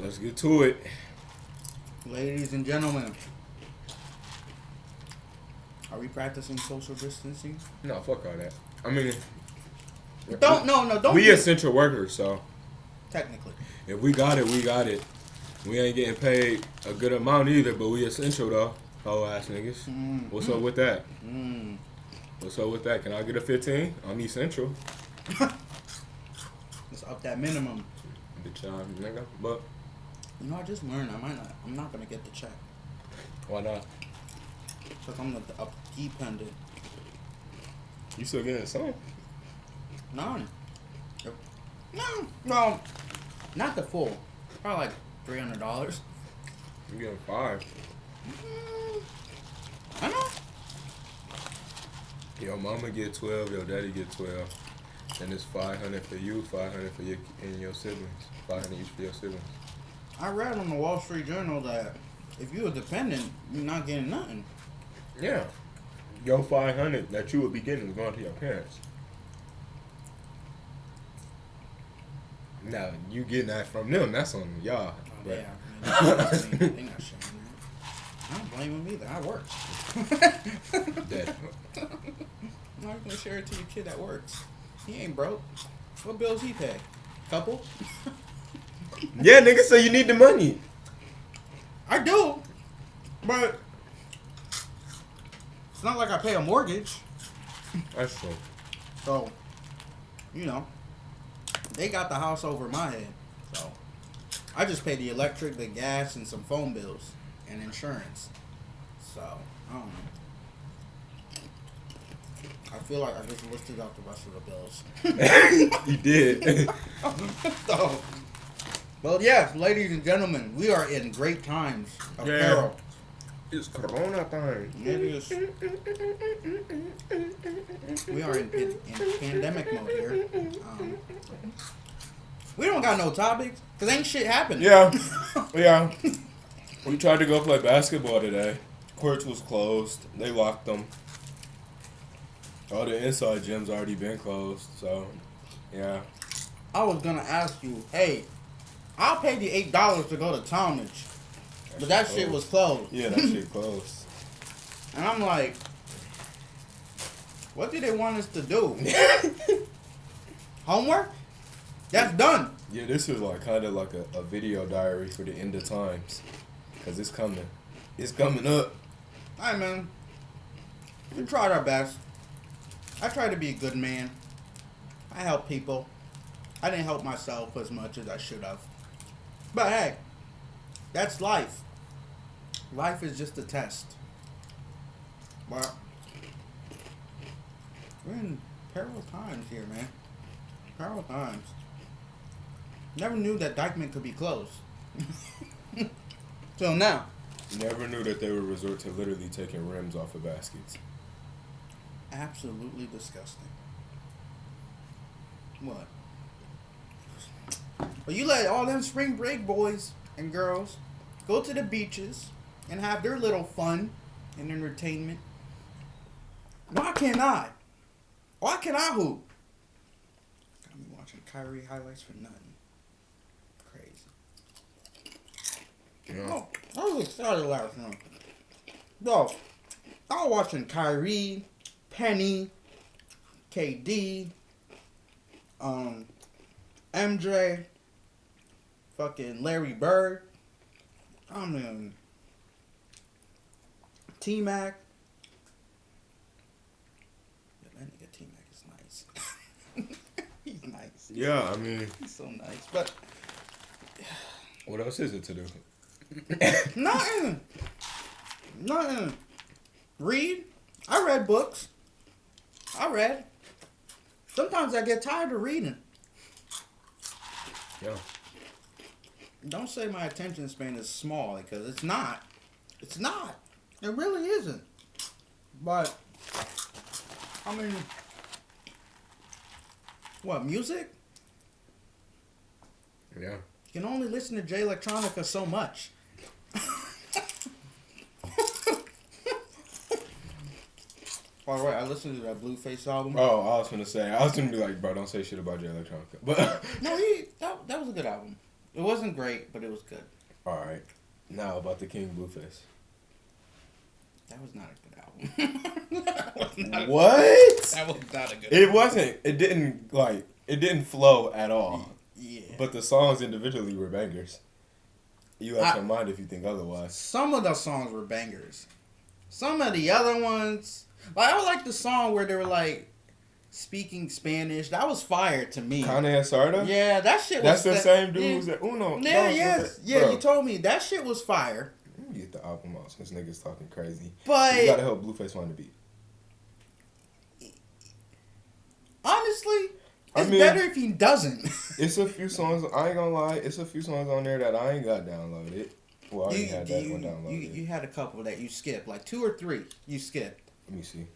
Let's get to it. Ladies and gentlemen, are we practicing social distancing? No, fuck all that. I mean, don't. We essential workers, so Technically. if we got it, we got it. We ain't getting paid a good amount either, but we essential though. Whole ass niggas. What's up with that? What's up with that? Can I get a 15? I'm essential. Let's up that minimum. Bitch, nigga. But You know, I just learned I'm not gonna get the check. why not? Because I'm a dependent. You still getting some? None. No, not the full. Probably like $300. You getting 5. I know. Your mama get 12, your daddy get 12. And it's 500 for you, 500 for your and your siblings. 500 each for your siblings. I read on the Wall Street Journal that if you're a dependent, you're not getting nothing. Yeah. Your 500 that you would be getting is going to your parents. Now, you getting that from them, that's on y'all. But Yeah, I mean, they not showing that. I don't blame them either. I work. that, I'm not gonna share it to your kid that works. He ain't broke. What bills he pay? Couple? yeah, nigga, so you need the money. I do, but it's not like I pay a mortgage. That's true. So, you know, they got the house over my head. So, I just pay the electric, the gas, and some phone bills and insurance. So, I don't know. I feel like I just listed out the rest of the bills. You did. So, well, yes, ladies and gentlemen, we are in great times of Yeah. peril. It's Corona time. It is. We are in pandemic mode here. We don't got no topics because ain't shit happening. Yeah. Yeah. We tried to go play basketball today. Courts was closed. They locked them. All the inside gyms already been closed. So, yeah. I was gonna ask you, hey, I'll pay the $8 to go to Talmadge, but that shit was closed. Yeah, that shit closed. And I'm like, what do they want us to do? Homework? That's done. Yeah, this is like kind of like a video diary for the end of times. Because it's coming. It's coming up. Alright, man. We tried our best. I tried to be a good man. I helped people. I didn't help myself as much as I should have. But hey, that's life. Life is just a test. But we're in perilous times here, man. Perilous times. Never knew that Dykeman could be closed. Till now. Never knew that they would resort to literally taking rims off of baskets. Absolutely disgusting. What? But you let all them spring break boys and girls go to the beaches and have their little fun and entertainment. Why can't I? Why can't I hoop? Got me watching Kyrie highlights for nothing. Crazy. Yeah. Oh, I was excited last night. Yo, I was watching Kyrie, Penny, KD, MJ, fucking Larry Bird, I mean, T-Mac. Yeah, that nigga T-Mac is nice. He's nice. Yeah, I mean, He's so nice. But what else is it to do? nothing. Nothing. Read. I read books. I read. Sometimes I get tired of reading. Yeah. Don't say my attention span is small because it's not. It's not. It really isn't. But, I mean, what, music? Yeah. You can only listen to Jay Electronica so much. By the way, I listened to that Blueface album. Oh, I was gonna be like, bro, don't say shit about your electronica. But No, that was a good album. It wasn't great, but it was good. All right. Now about the King Blueface. That was not a good album. What? That was not a good It album. wasn't. It didn't flow at all. Yeah. But the songs individually were bangers. You have your mind if you think otherwise. Some of the songs were bangers. Some of the other ones, like I like the song where they were like speaking Spanish. That was fire to me. Kanye and Sarda? Yeah, that shit was. That's the same dude who's at Uno. Yeah, No, yes. okay. Yeah, Bro, you told me. That shit was fire. let me get the album out since niggas talking crazy. But You gotta help Blueface find the beat. honestly, I it's mean- better if he doesn't. It's a few songs, I ain't gonna lie, it's a few songs on there that I ain't got downloaded. Well, I already had that one downloaded. You had a couple that you skipped, like 2 or 3 you skipped. Let me see.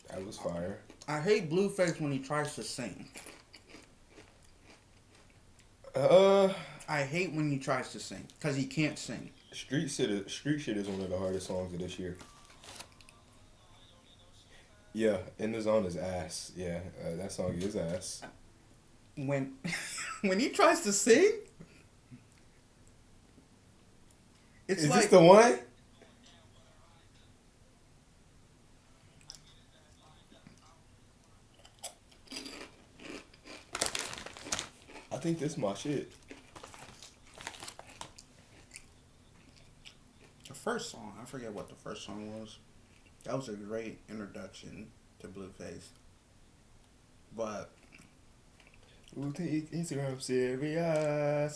That was fire. I hate Blueface when he tries to sing. I hate when he tries to sing because he can't sing. Street shit is one of the hardest songs of this year. Yeah, In the Zone is ass. Yeah, that song is ass. When when he tries to sing, it's Is like this the one? I think this my shit. the first song. I forget what the first song was. That was a great introduction to Blueface. But Instagram Syria.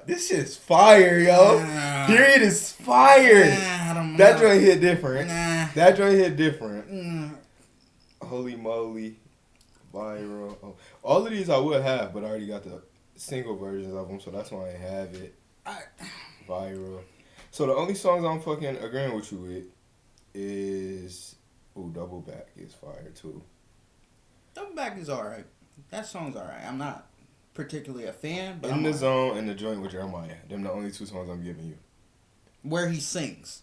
This shit's fire, yo. Nah. Period is fire. I don't know. That joint hit different. Nah. That joint hit different. Mm. Holy moly. Viral. Oh. All of these I would have, but I already got the single versions of them, so that's why I ain't have it. Viral. So the only songs I'm fucking agreeing with you with is Double Back is fire too. Double Back is alright. That song's alright. I'm not particularly a fan, but In I'm the alright. Zone and the joint with Jeremiah. Them the only two songs I'm giving you. Where he sings.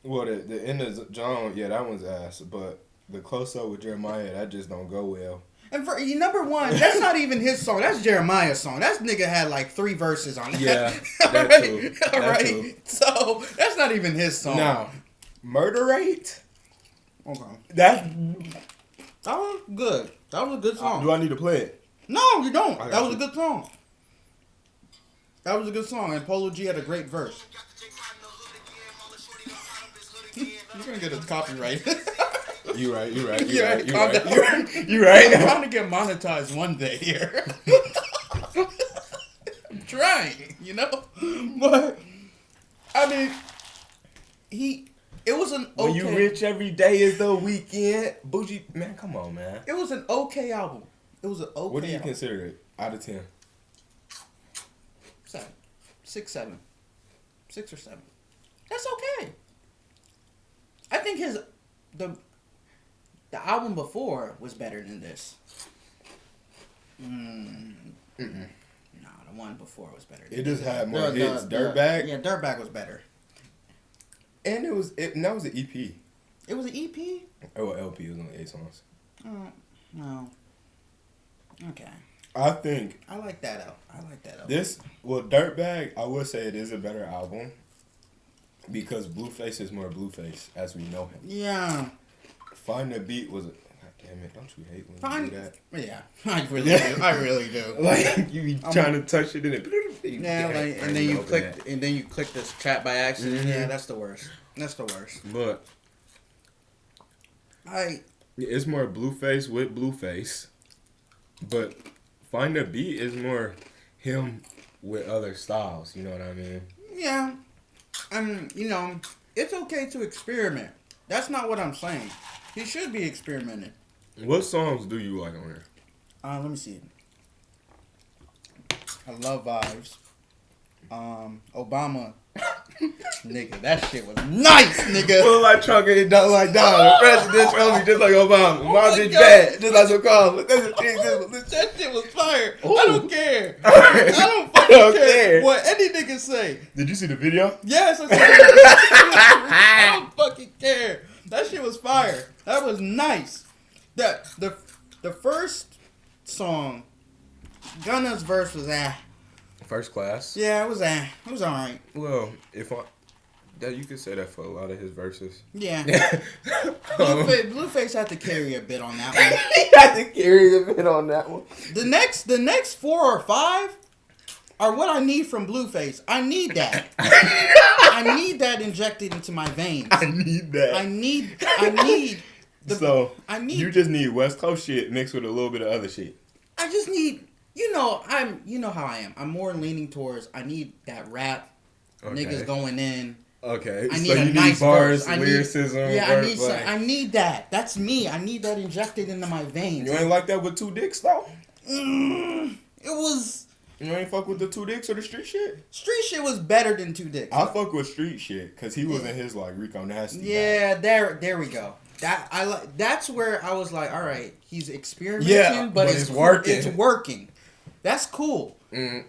Well, the In the Zone, yeah, that one's ass. But the Close Up with Jeremiah, that just don't go well. And for number one, that's not even his song. That's Jeremiah's song. That nigga had like 3 verses on that. Yeah, that Alright? too. That Alright? too. So that's not even his song. Now, Murder Rate, Okay. that That was good. That was a good song. do I need to play it? No, you don't. I got That was you. a good song. That was a good song, and Polo G had a great verse. You're gonna get a copyright. You right. You Yeah, right. You calm right. down. You I'm right. trying to get monetized one day here. I'm trying, you know? But, I mean, it was an okay. When you rich every day is the weekend. Bougie, man, come on, man. It was an okay album. It was an okay What do you album. consider it out of 10? 7. 6, 7. 6 or 7. That's okay. I think the album before was better than this. Nah, the one before was better. It just had more hits. Dirtbag, Yeah, Dirtbag was better. and that was an EP. It was an EP? Oh, LP. It was only 8 songs. No. Okay. I think I like that album. Dirtbag, I would say it is a better album because Blueface is more Blueface as we know him. Yeah. Find the Beat was God damn it, don't you hate when you do that? Yeah, I really do. I really do. Like you be trying to touch it and it Yeah, like, and then you click this chat by accident. Yeah, that's the worst. That's the worst. But it's more Blueface with Blueface. But Find the Beat is more him with other styles, you know what I mean? Yeah. It's okay to experiment. That's not what I'm saying. He should be experimenting. What songs do you like on here? Let me see. I Love Vibes. Obama. Nigga, that shit was nice, nigga. Feel like trucker and don't like Donald. President only just like Obama. my My bitch God. bad, just like some Collins. That shit was fire. Ooh. I don't care. I don't fucking don't care care. what any nigga say. Did you see the video? Yes, I said I don't fucking care. That shit was fire. That was nice. The first song, Gunna's verse was First class. Yeah, it was It was alright. Well, that you could say that for a lot of his verses. Yeah. Blueface had to carry a bit on that one. He had to carry a bit on that one. The next 4 or 5 are what I need from Blueface. I need that. I need that injected into my veins. I need that. I need You just need West Coast shit mixed with a little bit of other shit. I just need, you know how I am. I'm more leaning towards I need that rap, niggas going in. Okay, I need so a you nice need bars, verse. lyricism. I need that. That's me. I need that injected into my veins. You ain't like that with Two Dicks though. It was. You ain't fuck with the Two Dicks or the street shit. Street shit was better than Two Dicks. I fuck with street shit because he was in his like Rico Nasty. Yeah, there we go. That's where I was like, all right, he's experimenting, but it's working. It's working. That's cool. Mm.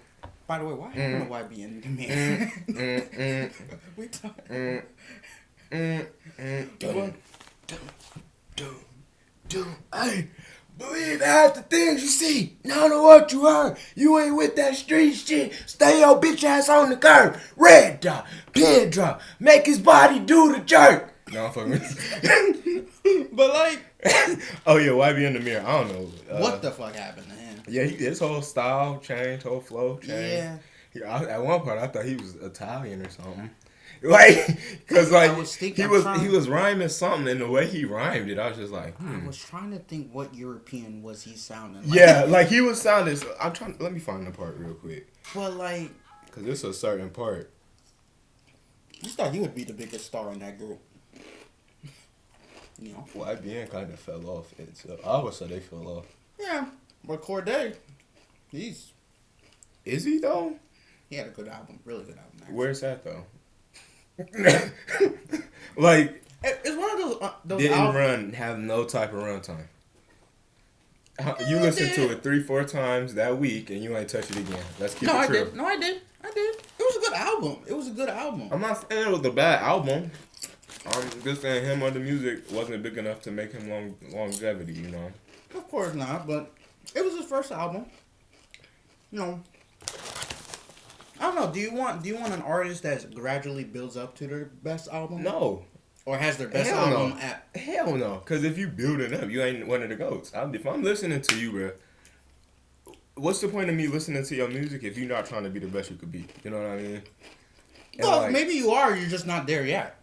By the way, why I don't know why be in the mirror? We talking. Hey, believe half the things you see. None of what you heard. You ain't with that street shit. Stay your bitch ass on the curb. Red dot, pin drop, make his body do the jerk. No, I'm fucking with But like, oh yeah, why be in the mirror? I don't know. What the fuck happened to him? Yeah, his whole style changed, whole flow changed. Yeah. At one part, I thought he was Italian or something. Like, cause like he was rhyming something, and the way he rhymed it, I was just like, I was trying to think what European was he sounding like. Yeah, like he was sounding. Let me find the part real quick. But like, cause it's a certain part. You thought he would be the biggest star in that group. You know. Well, IBN kind of fell off. I would say they fell off. Yeah, but Corday, is he though? He had a good album, really good album. Actually. Where's that though? Like, it's one of those didn't have no type of runtime. You listened to it 3-4 times that week, and you ain't touch it again. Let's keep it true. I did. It was a good album. I'm not saying it was a bad album. I'm just saying him on the music wasn't big enough to make him longevity, you know. Of course not, but it was his first album. You know, I don't know. Do you want an artist that gradually builds up to their best album? No. Or has their best album at... Hell no. Because if you build it up, you ain't one of the GOATs. If I'm listening to you, bro, what's the point of me listening to your music if you're not trying to be the best you could be? You know what I mean? Well, like, maybe you are. You're just not there yet.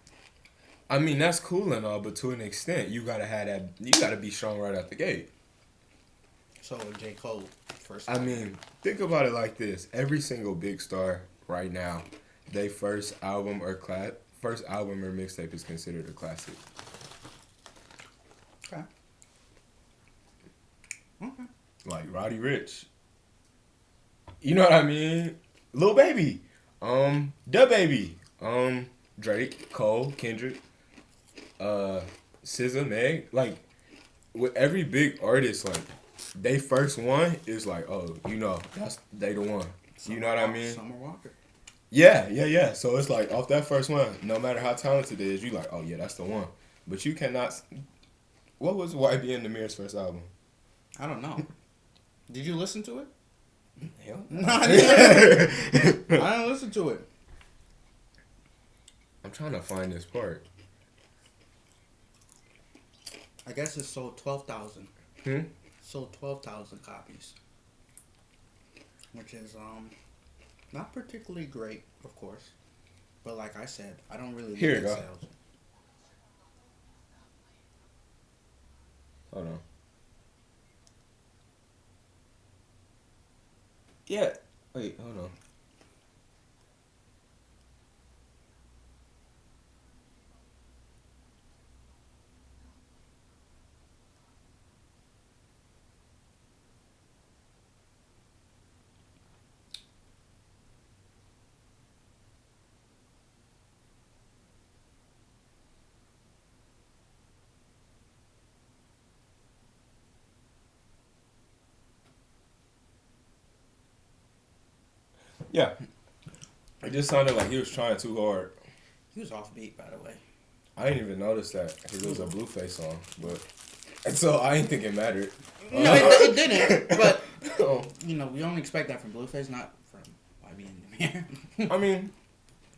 I mean, that's cool and all, but to an extent, you gotta have that. You gotta be strong right out the gate. So J. Cole first. I mean, think about it like this: every single big star right now, their first album or mixtape is considered a classic. Okay. Like Roddy Ricch. You know what I mean? Lil Baby, DaBaby, Drake, Cole, Kendrick, SZA, Meg. Like with every big artist, like they first one is like, oh, you know, they the one. You know what I mean? Summer Walker. Yeah. So it's like off that first one, no matter how talented it is, you like, oh yeah, that's the one. But you cannot. What was YBN Namir's first album? I don't know. Did you listen to it? Hell no. I didn't listen to it. I'm trying to find this part. I guess it sold 12,000. Sold 12,000 copies. Which is not particularly great, of course. But like I said, I don't really look at sales. Hold on. Yeah. Wait, hold on. Yeah. It just sounded like he was trying too hard. He was off beat, by the way. I didn't even notice that because it was a Blueface song, but and so I didn't think it mattered. No, it didn't. But Oh. you know, we don't expect that from Blueface, not from YBN. I mean,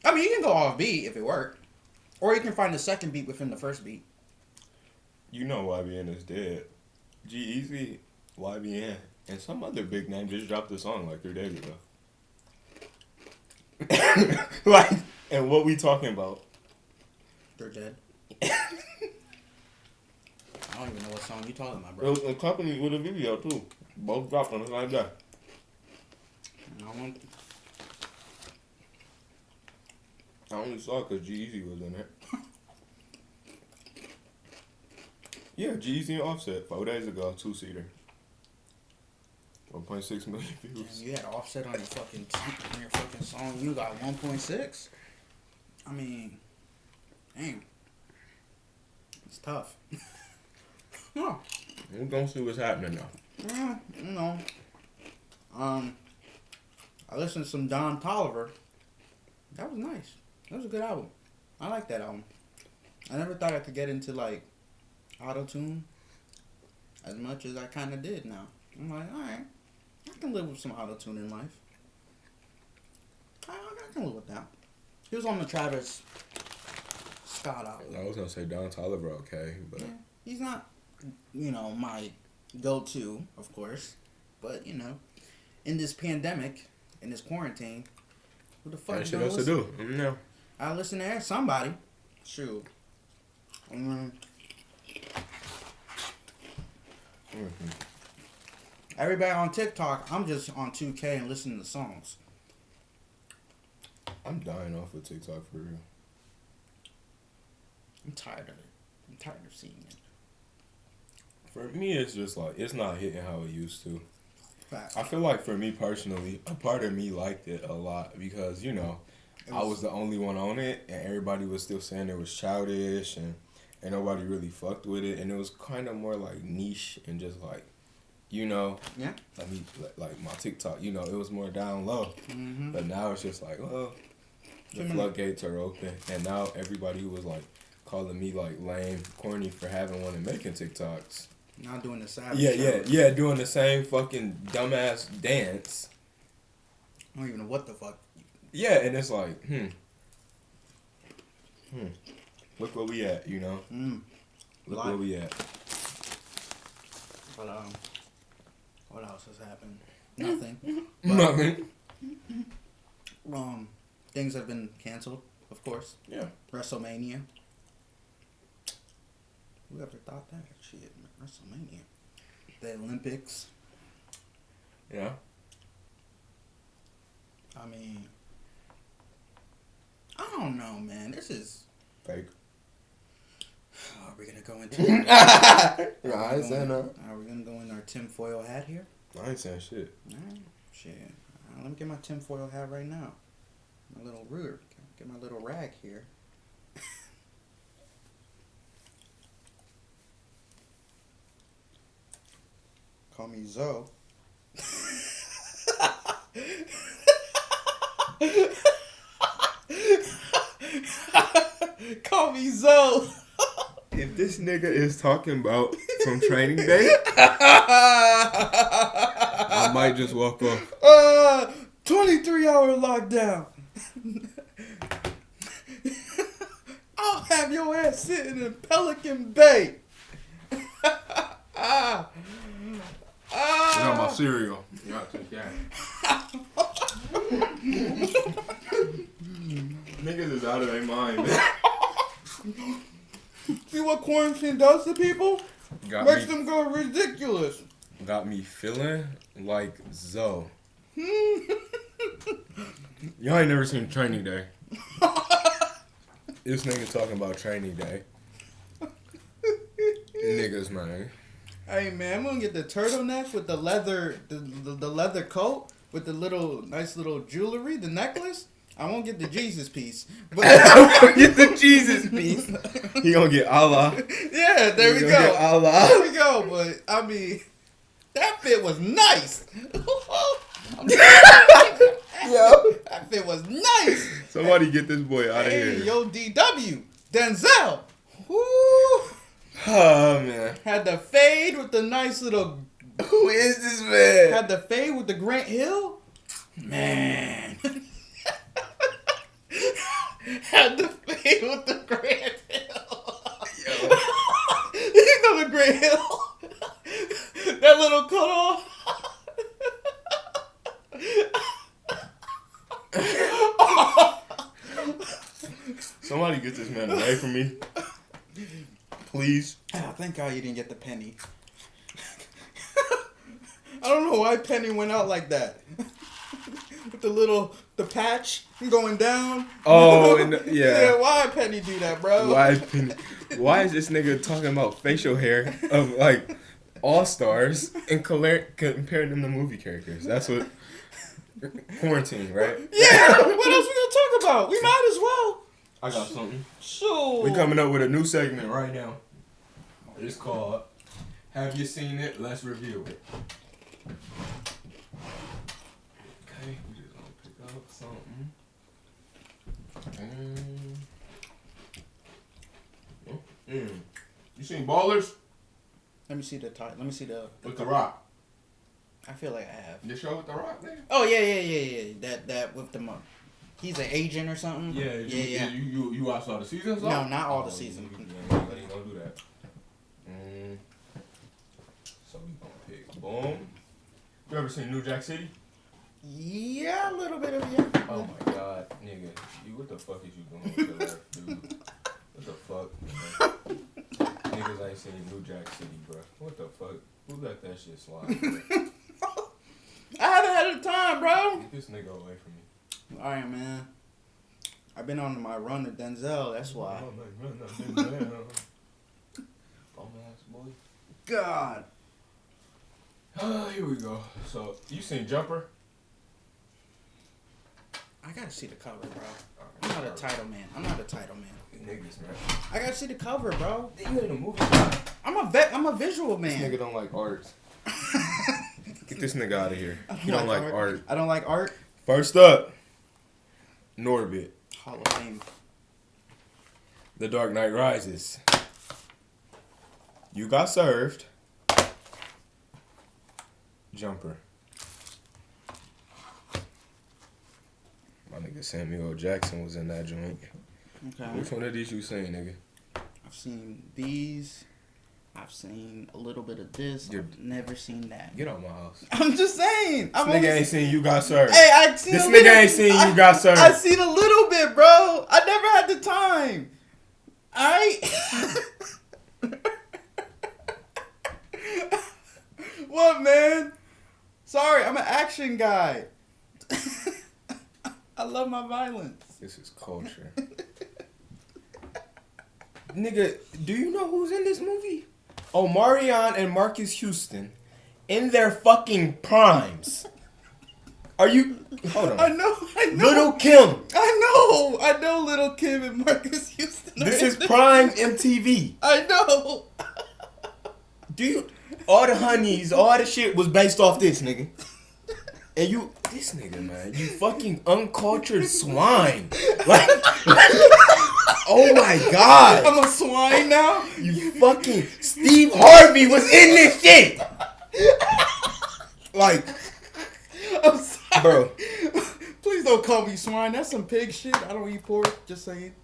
You can go off beat if it worked, or you can find the second beat within the first beat. you know YBN is dead. G-Eazy, YBN, and some other big name just dropped a song like 3 days ago. Like, and what we talking about? They're dead. I don't even know what song you talking about, It bro. was accompanied with a video too. Both dropped on the same day. I only saw it because G-Eazy was in it. Yeah, G-Eazy and Offset 4 days ago, 2-seater. 1.6 million Damn, views. you had Offset on your fucking song. You got 1.6. I mean, damn, it's tough. Huh. We're gonna see what's happening now. Yeah, you know. I listened to some Don Toliver. That was nice. That was a good album. I like that album. I never thought I could get into like auto-tune as much as I kind of did now. I'm like, alright, I can live with some auto-tune in life. I can live with that. He was on the Travis Scott album. I was gonna say Don Toliver, okay, but Yeah, he's not, my go-to, of course. But, in this pandemic, in this quarantine, who the fuck ain't you shit gonna else to listen? do. No. I listen to somebody. Shoot. Everybody on TikTok, I'm just on 2K and listening to songs. I'm dying off of TikTok for real. I'm tired of it. I'm tired of seeing it. For me, it's just like, it's not hitting how it used to. Fact. I feel like for me personally, a part of me liked it a lot because, I was the only one on it and everybody was still saying it was childish and nobody really fucked with it. And it was kind of more like niche and just like, Yeah. like my TikTok, it was more down low. Mm-hmm. But now it's just like, well, the floodgates are open. And now everybody who was like calling me like lame, corny for having one and making TikToks. Not doing the savage. Yeah, doing the same fucking dumbass dance. I don't even know what the fuck. Yeah, and it's like, look where we at, Look where we at. But what else has happened? Nothing. Nothing. Things have been canceled, of course. Yeah. WrestleMania. Whoever thought that shit? WrestleMania. The Olympics. Yeah. I mean, I don't know, man. This is Fake. Are we gonna go into? I ain't saying that. Are we gonna go in our tinfoil hat here? I ain't saying shit. Alright, shit. Let me get my tinfoil hat right now. My little ruler. Get my little rag here. Call me Zoe. Call me Zoe. If this nigga is talking about from training day, I might just walk off. 23-hour lockdown. I'll have your ass sitting in Pelican Bay. I got my cereal. You gotta take that. Niggas is out of their mind. See what quarantine does to people? Makes them go ridiculous. Got me feeling like Zoe. Y'all ain't never seen Training Day. This nigga talking about Training Day. Niggas, man. Hey man, I'm gonna get the turtleneck with the leather, the leather coat with the nice little jewelry, the necklace. I won't get the Jesus piece. But I'm gonna get the Jesus piece. He gonna get Allah. Yeah, there we He go. gonna get Allah. There we go. But I mean, that fit was nice. Yo. That fit was nice. Somebody get this boy out of Hey, here. yo, DW, Denzel. Woo! Oh man. Had the fade with the nice little. Who is this man? Had the fade with the Grant Hill. Man. Had the fade with the Grant Hill. Yo. You know the Grant Hill. That little cutoff. Somebody get this man away from me. Please. Oh, thank God you didn't get the penny. I don't know why Penny went out like that. With the patch going down. Oh, and yeah. Why Penny do that, bro? Why is this nigga talking about facial hair of like all stars and comparing them to movie characters? That's what quarantine, right? Yeah. What else we gonna talk about? We might as well. I got something. Sure. We coming up with a new segment right now. It's called "Have You Seen It? Let's Review It." Okay, we just gonna pick up something. You seen Ballers? Let me see the title. Let me see the. With The Rock. I feel like I have. The show with The Rock, nigga? Oh yeah. That with the month. He's an agent or something. Yeah. You watched all the seasons? No, not all the seasons. You don't do that. So we gonna pick. Boom. You ever seen New Jack City? Yeah, a little bit of yeah. Oh my god, nigga. What the fuck is you doing with your life, dude? What the fuck, man? Niggas ain't seen New Jack City, bro. What the fuck? Who let that shit slide, bro? I haven't had the time, bro. Get this nigga away from me. All right, man. I've been on my run to Denzel. That's why. Bum ass boy. God. Here we go. So, you seen Jumper? I gotta see the cover, bro. I'm not a title man. Niggas, man. I gotta see the cover, bro. You in a movie guy. I'm a visual This man. nigga don't like art. Get this nigga out of here. He don't like art. I don't like art. First up, Norbit. Hall of Fame. The Dark Knight Rises. You Got Served. Jumper. My nigga Samuel L. Jackson was in that joint. Okay. Which one of these you seen, nigga? I've seen these. I've seen a little bit of this. I've never seen that. Get out my house. I'm just saying. This nigga ain't seen You Got Served. Hey, I seen this a nigga little, ain't seen You Got Served. I seen a little bit, bro. I never had the time. What, man? Sorry, I'm an action guy. I love my violence. This is culture. Nigga, do you know who's in this movie? Omarion and Marcus Houston in their fucking primes. Are you? Hold on. I know. Little Kim. I know Little Kim and Marcus Houston. This is prime MTV. I know. All the honeys, all the shit was based off this, nigga. And this nigga, man, you fucking uncultured swine. Like, oh my god. I'm a swine now? You fucking Steve Harvey was in this shit. Like, I'm sorry. bro. Please don't call me swine. That's some pig shit. I don't eat pork. Just saying.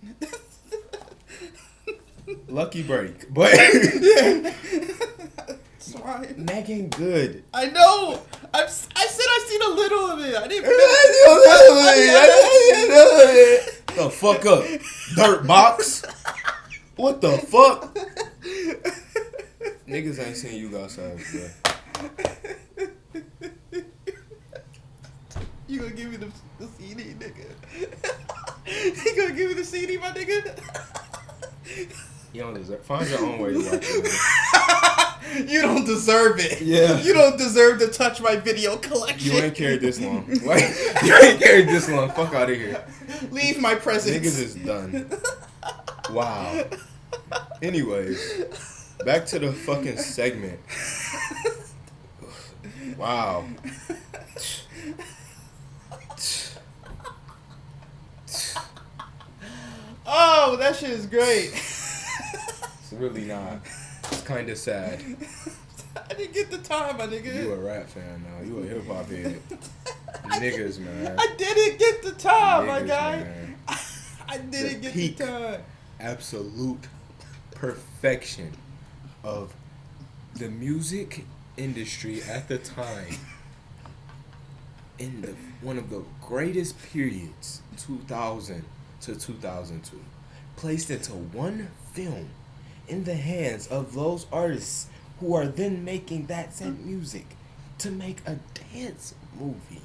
Lucky break. But swine. that ain't good. I know. I said I seen a little of it. I didn't. The fuck up, dirt box. What the fuck? Niggas ain't seen You Got Served, bro. You gonna give me the CD, nigga? You gonna give me the CD, my nigga? You don't deserve. Find your own way to watch it. You don't deserve it. Yeah. You don't deserve to touch my video collection. You ain't carried this long. Like, you ain't carried this long. Fuck out of here. Leave my presence. Niggas is done. Wow. Anyways, back to the fucking segment. Wow. Oh, that shit is great. It's really not. It's kind of sad. I didn't get the time, my nigga. You a rap fan now. You a hip hop head. Niggas, man. I didn't get the time, my Niggas, guy. man. I didn't get peak. the time. Absolute perfection of the music industry at the time. In one of the greatest periods, 2000 to 2002, placed into one film in the hands of those artists who are then making that said music to make a dance movie.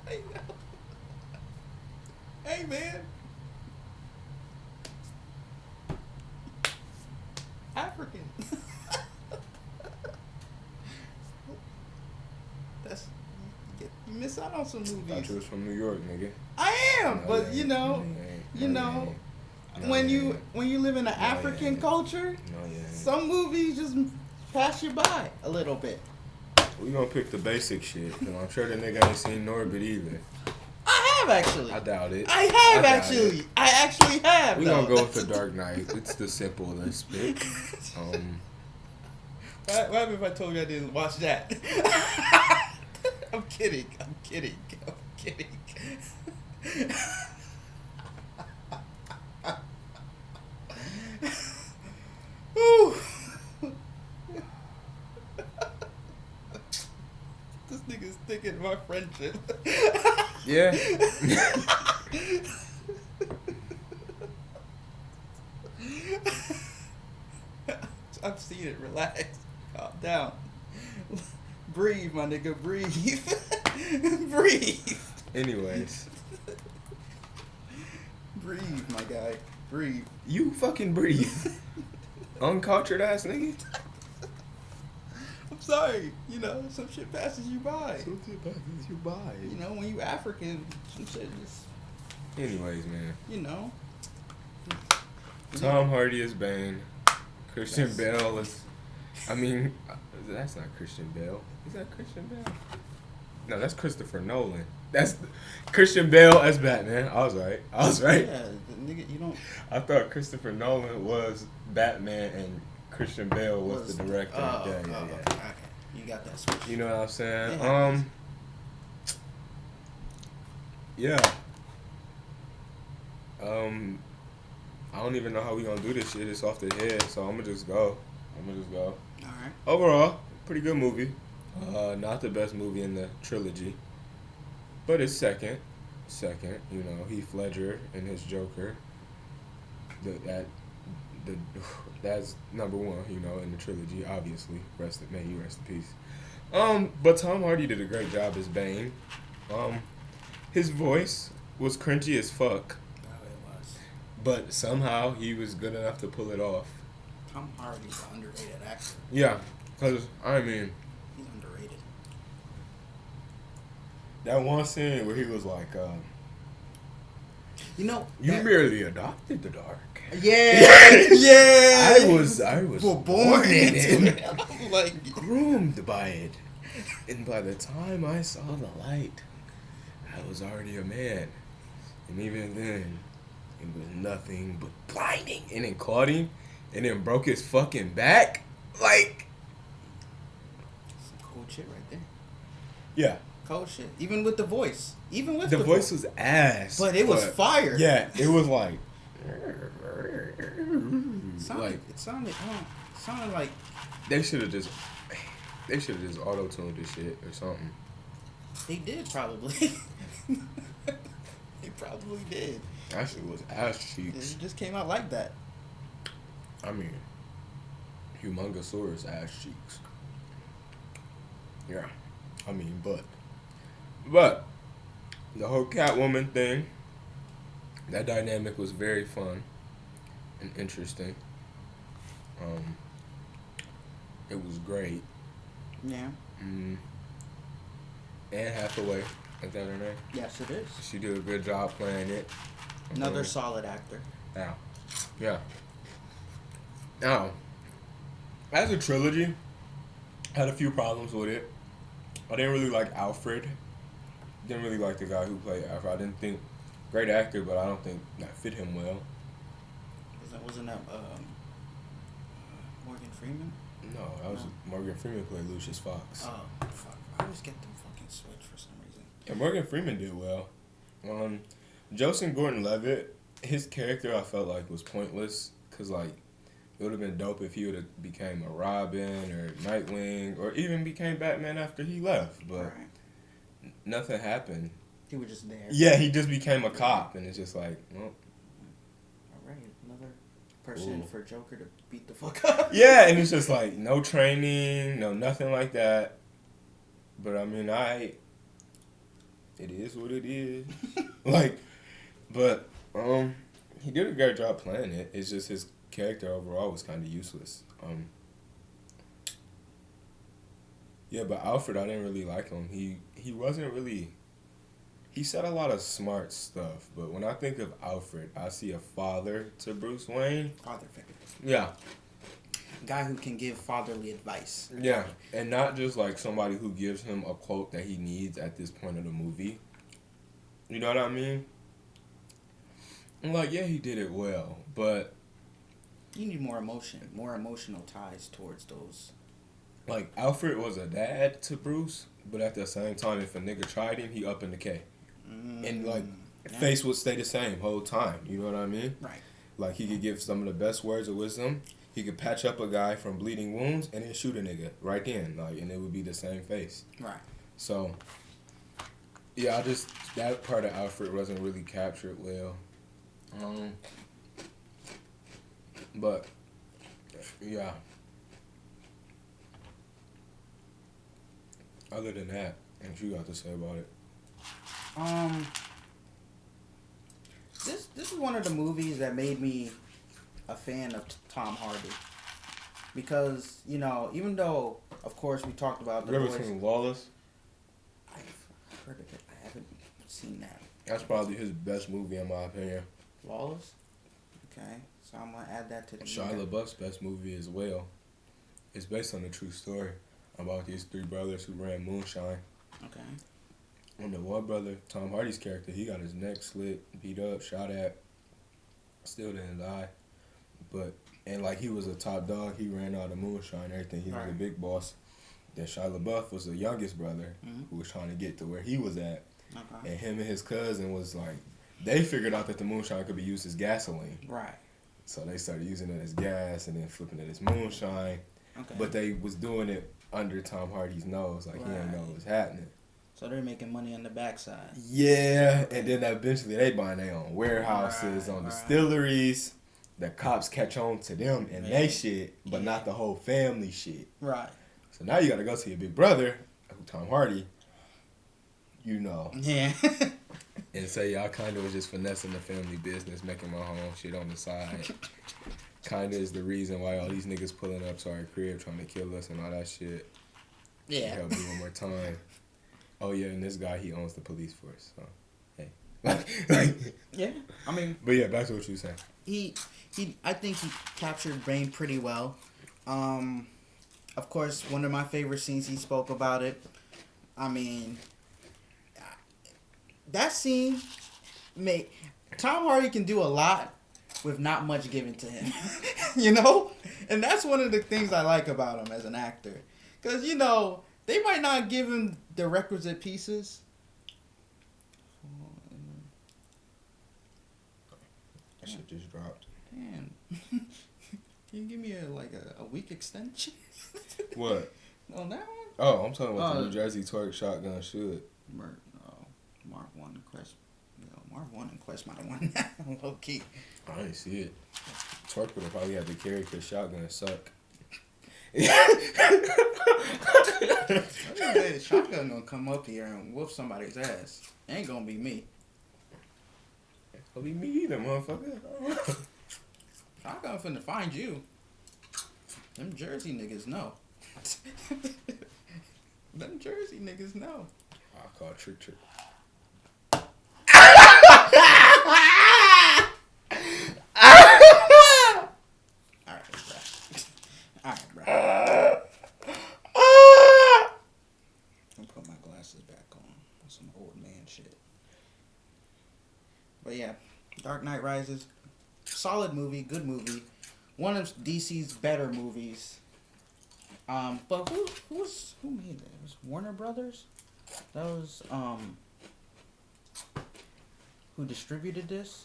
I know. Hey, man. African. That's you miss out on some Thought movies. you was from New York, nigga. I am, No, but you you know, ain't. No, you know, ain't. No, when you you ain't. when you live in an No, you African ain't. culture, No, yeah. some movies just pass you by a little bit. We gonna pick the basic shit. Cause I'm sure the nigga ain't seen Norbit either. I have actually. I doubt it. I have doubt actually. it. I actually have. We though. gonna go with the Dark Knight. It's the simplest pick. What happened if I told you I didn't watch that? I'm kidding. I'm kidding. I'm kidding. Ooh. This nigga's thinking my friendship. Yeah. I've seen it. Relax. Calm down. Breathe, my nigga. Breathe. Breathe. Anyways, Breathe, my guy. Breathe. you fucking breathe. Uncultured ass nigga. I'm sorry. You know, some shit passes you by. You buy. You know, when you African, some shit just, Anyways, man. you know. Tom Hardy is Bane. Christian Yes. Bale is. I mean, that's not Christian Bale. Is that Christian Bale? No, that's Christopher Nolan. That's Christian Bale as Batman. I was right. Yeah, the nigga, you don't. I thought Christopher Nolan was Batman and Christian Bale was the director. Oh, yeah. okay. You got that switch. You know what I'm saying? Yeah. Yeah. I don't even know how we gonna do this shit. It's off the head, so I'm gonna just go. All right. Overall, pretty good movie. Not the best movie in the trilogy, but it's second. You know, Heath Ledger and his Joker. That's number one. You know, in the trilogy, obviously. May you rest in peace. But Tom Hardy did a great job as Bane. His voice was cringy as fuck, Oh, it was. but somehow he was good enough to pull it off. Tom Hardy's an underrated actor. Yeah, cause I mean. He's underrated. That one scene where he was like, You know. "You that- merely adopted the dark." Yeah. Yeah. I was born into it, it. Like. groomed by it, and by the time I saw the light, I was already a man, and even then, it was nothing but blinding. And then caught him, and then broke his fucking back. Like, Some cool shit right there. yeah, Cold shit. Even with the voice. Even with the voice was ass, But it was fire. Yeah, it was like. It sounded like They should have just auto-tuned this shit or something. they did probably. They probably did. That shit was ass cheeks. It just came out like that. I mean, humongousaurus ass cheeks. Yeah, I mean, but the whole Catwoman thing, that dynamic was very fun and interesting. It was great. Yeah. Anne Hathaway, is that her name? Yes, it is. She did a good job playing it. Another solid actor. Yeah. Now, as a trilogy, I had a few problems with it. I didn't really like Alfred. Didn't really like the guy who played Alfred. I didn't think great actor, but I don't think that fit him well. Wasn't that Morgan Freeman? No, that was Morgan Freeman played Lucius Fox. Oh, fuck. I always get them fucking switched for some reason. Yeah, Morgan Freeman did well. Joseph Gordon-Levitt, his character I felt like was pointless because like it would have been dope if he would have became a Robin or Nightwing or even became Batman after he left, but nothing happened. He was just there. Yeah, he just became a cop, and it's just like, well. All right, another person Ooh. for Joker to beat the fuck up. Yeah, and it's just like no training, no nothing like that. But I mean, it is what it is. Like, but he did a great job playing it. It's just his character overall was kind of useless. Yeah, but Alfred, I didn't really like him. He wasn't really. He said a lot of smart stuff, but when I think of Alfred, I see a father to Bruce Wayne. Father figure. Yeah. Guy who can give fatherly advice. Yeah, and not just like somebody who gives him a quote that he needs at this point of the movie. You know what I mean? I'm like, yeah, he did it well, but you need more emotion, more emotional ties towards those. Like, Alfred was a dad to Bruce, but at the same time, if a nigga tried him, he up in the K. And, like, face would stay the same whole time. You know what I mean? Right. Like, he could give some of the best words of wisdom. He could patch up a guy from bleeding wounds and then shoot a nigga right then. Like, and it would be the same face. Right. So, yeah, that part of Alfred wasn't really captured well. But, yeah. Other than that, what you got to say about it? This is one of the movies that made me a fan of Tom Hardy. Because, you know, even though, of course, we talked about the You ever boys. seen Lawless? I've heard of it. I haven't seen that. That's probably his best movie in my opinion. Lawless? Okay. So I'm going to add that to the Shia LaBeouf's best movie as well. It's based on a true story about these three brothers who ran moonshine. Okay. And the one brother, Tom Hardy's character, he got his neck slit, beat up, shot at. Still didn't die. And like he was a top dog, he ran out of moonshine and everything. He was a big boss. Then Shia LaBeouf was the youngest brother who was trying to get to where he was at. Okay. And him and his cousin was like, they figured out that the moonshine could be used as gasoline. Right. So they started using it as gas and then flipping it as moonshine. Okay. But they was doing it under Tom Hardy's nose, like he didn't know what was happening. So they're making money on the backside. Yeah, and then eventually they buying their own warehouses, on distilleries. The cops catch on to them and they shit, but not the whole family shit. Right. So now you gotta go see your big brother, Tom Hardy, you know. Yeah. And say y'all kind of was just finessing the family business, making my own shit on the side. Kind of is the reason why all these niggas pulling up to our crib trying to kill us and all that shit. Yeah. Help me one more time. Oh yeah, and this guy, he owns the police force. So, hey. Yeah. I mean. But yeah, back to what you were saying. I think he captured Bane pretty well. Of course, one of my favorite scenes, he spoke about it. I mean, that scene Tom Hardy can do a lot with not much given to him. You know? And that's one of the things I like about him as an actor. Because, you know, they might not give him the requisite pieces. That shit just dropped. Damn. Can you give me a week extension? What? On that one? Oh, I'm talking about the New Jersey Twerk Shotgun shoot. Mark 1 and Quest. Mark 1 and Quest might have won that low key. I didn't see it. Twerk would have probably had to carry because shotgun suck. Shotgun gonna come up here and whoop somebody's ass. Ain't gonna be me. It'll be me either, motherfucker. Shotgun finna find you. Them Jersey niggas know. Them Jersey niggas know. I'll call Trick Trick. Alright, bro. I'm put my glasses back on. Some old man shit. But yeah, Dark Knight Rises. Solid movie. movie, good movie. One of DC's better movies. But who made that? It was Warner Brothers? That was who distributed this?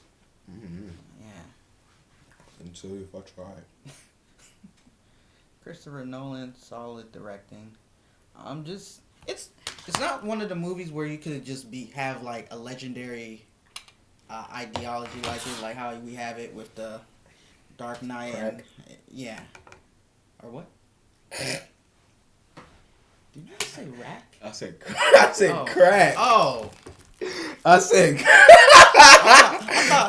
Mm-hmm. Yeah. Until if I try. Christopher Nolan, solid directing. It's not one of the movies where you could just have like a legendary ideology like how we have it with the Dark Knight and yeah. Or what? Did you just say rack? I said crack. Oh. I said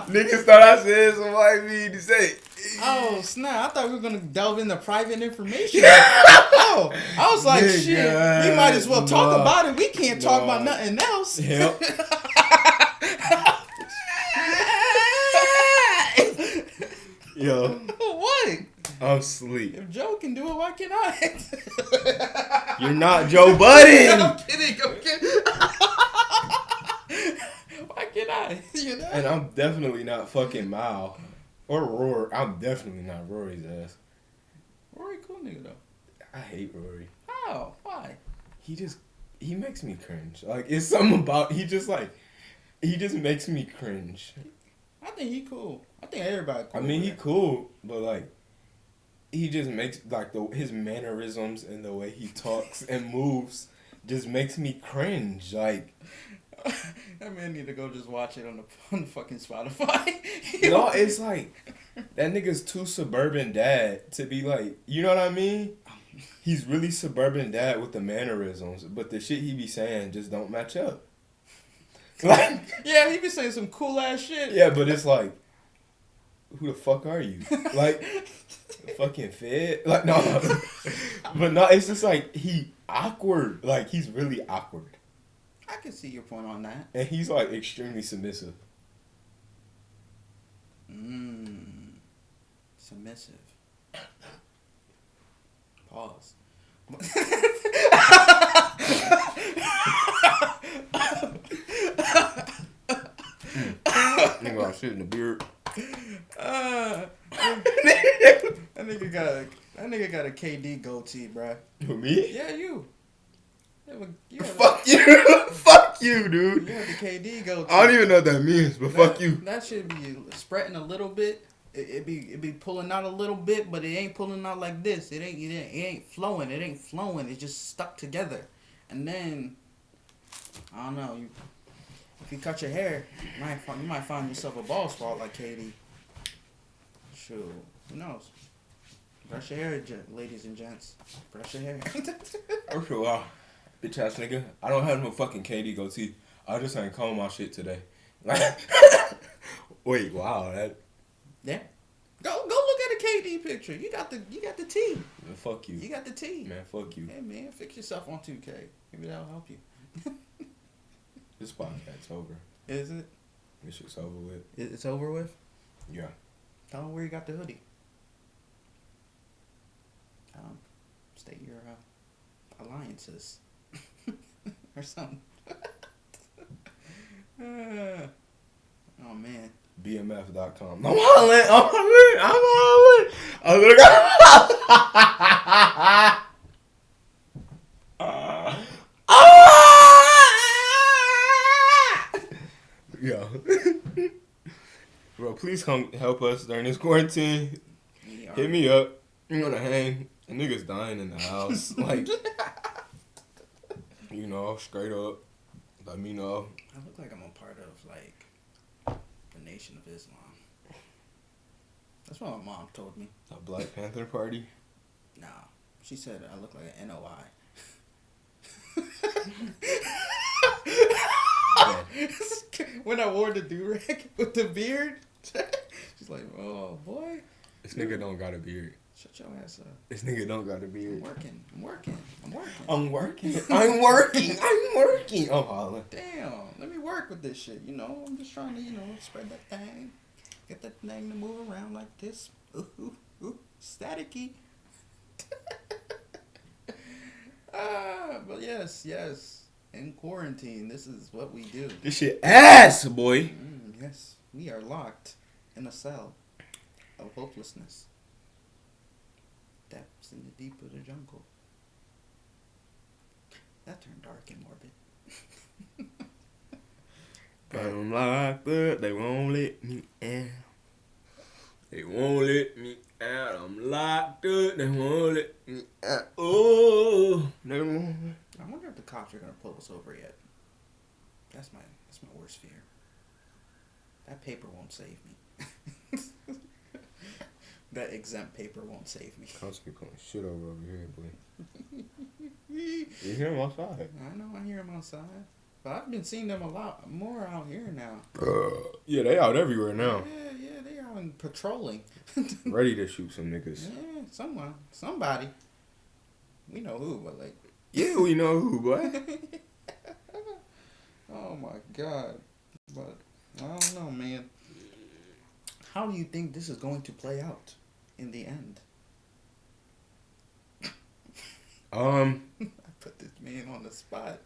niggas thought I said some white mean to say. Oh snap! I thought we were gonna delve into private information. Oh, I was like, Nigga, shit. We might as well talk about it. We can't talk about nothing else. Yep. Yo, What? I'm asleep. If Joe can do it, why can't I? You're not Joe Budden. I'm kidding. Why can't I? You know? And I'm definitely not fucking Mao or Rory. I'm definitely not Rory's ass. Rory, cool nigga though. I hate Rory. How? Why? He makes me cringe. Like it's something about he just makes me cringe. I think he cool. I think everybody cool. I mean he cool, but like he just makes like his mannerisms and the way he talks and moves just makes me cringe. Like that man need to go just watch it on the fucking Spotify. no, it's like that nigga's too suburban dad to be like, you know what I mean? He's really suburban dad with the mannerisms, but the shit he be saying just don't match up. Like, yeah, he be saying some cool ass shit. yeah, but it's like, who the fuck are you? Like, fucking Fed? Like, no. But no, it's just like, he awkward. Like, he's really awkward. I can see your point on that. And he's like extremely submissive. Submissive. Pause. Nigga, I shit in the beard. That nigga got a KD goatee, bruh. Who, me? Yeah, you. Fuck you. Fuck you, dude. You have the KD goatee. I don't even know what that means, but fuck you. That should be spreading a little bit. It be pulling out a little bit, but it ain't pulling out like this. It ain't flowing. It ain't flowing. It's just stuck together. And then I don't know. If you cut your hair, you might find yourself a bald spot like KD. Shoot, who knows? Brush your hair, ladies and gents. Brush your hair. Okay, wow. Bitch ass nigga. I don't have no fucking KD goatee. I just ain't comb my shit today. Like, wait, wow, that. Yeah. Go look at a KD picture. You got the T. Man, fuck you. You got the T. Man, fuck you. Hey man, fix yourself on 2K. Maybe that'll help you. This podcast's over. Is it? This shit's over with. It's over with? Yeah. Tell them where you got the hoodie. State your alliances. Or something. Oh man. BMF.com. I'm hollering. Yo. Bro, please come help us during this quarantine. Hit me up. I'm gonna hang. A nigga's dying in the house. Like, you know, straight up. Let me know. I look like I'm a part of, like, the Nation of Islam. That's what my mom told me. A Black Panther party? Nah. She said I look like an NOI. When I wore the do-rag with the beard, she's like, oh, boy. This nigga don't got a beard. Shut your ass up. This nigga don't got a beard. I'm working. I'm working. I'm hollering. Damn, let me work with this shit, you know? I'm just trying to, spread that thing. Get that thing to move around like this. Ooh, staticky. But yes. In quarantine, this is what we do. This shit ass, boy. Yes, we are locked in a cell. of hopelessness. Depths in the deep of the jungle. That turned dark and morbid. I'm locked up, they won't let me out. They won't let me out. I'm locked up, they won't let me out. Oh, they won't. I wonder if the cops are gonna pull us over yet. That's my worst fear. That paper won't save me. That exempt paper won't save me. Constantly pulling shit over here, boy. You hear him outside. I know, I hear them outside. But I've been seeing them a lot more out here now. Yeah, they out everywhere now. Yeah, they out in patrolling. Ready to shoot some niggas. Yeah, someone. Somebody. We know who, but like... Yeah, we know who, boy. Oh my God. But, I don't know, man. How do you think this is going to play out in the end? I put this man on the spot.